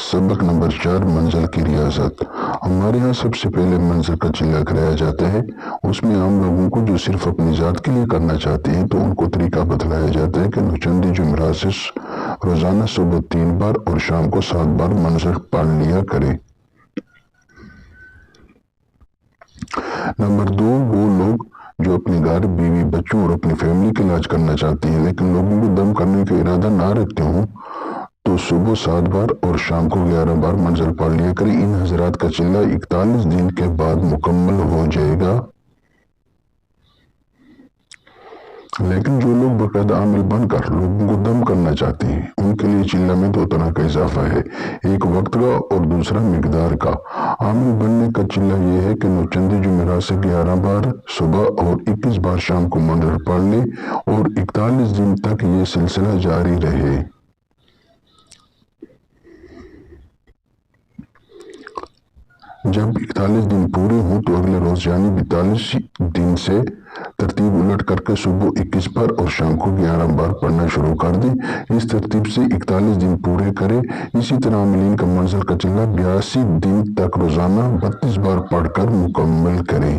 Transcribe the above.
سبق نمبر 4 منزل کی ریاضت۔ ہمارے ہاں سب سے پہلے منزل کا چلہ کرایا جاتا ہے۔ اس میں عام لوگوں کو جو صرف اپنی ذات کے لیے کرنا چاہتے ہیں تو ان کو طریقہ بتلایا جاتا ہے کہ نوچندی جمعرات سے روزانہ صبح 3 بار اور شام کو 7 بار منزل پڑھ لیا کرے۔ نمبر 2 وہ لوگ جو اپنے گھر، بیوی، بچوں اور اپنی فیملی کا علاج کرنا چاہتے ہیں لیکن لوگوں کو دم کرنے کا ارادہ نہ رکھتے ہوں تو صبح 7 بار اور شام کو 11 بار منزل پڑھ لیا کرے۔ ان حضرات کا چلہ 41 دن کے بعد مکمل ہو جائے گا۔ لیکن جو لوگ باقاعدہ عامل بن کر لوگوں کو دم کرنا چاہتے ہیں ان کے لیے چلہ میں 2 طرح کا اضافہ ہے، ایک وقت کا اور دوسرا مقدار کا۔ عامل بننے کا چلہ یہ ہے کہ نوچندی جمعرات سے 11 بار صبح اور 21 بار شام کو منزل پڑھ لے اور 41 دن تک یہ سلسلہ جاری رہے۔ جب 41 دن پورے ہوں تو اگلے روز یعنی 42 دن سے ترتیب الٹ کر کے صبح 21 بار اور شام کو 11 بار پڑھنا شروع کر دیں۔ اس ترتیب سے 41 دن پورے کرے۔ اسی طرح عاملین کا منزل کا چلہ 82 دن تک روزانہ 32 بار پڑھ کر مکمل کرے۔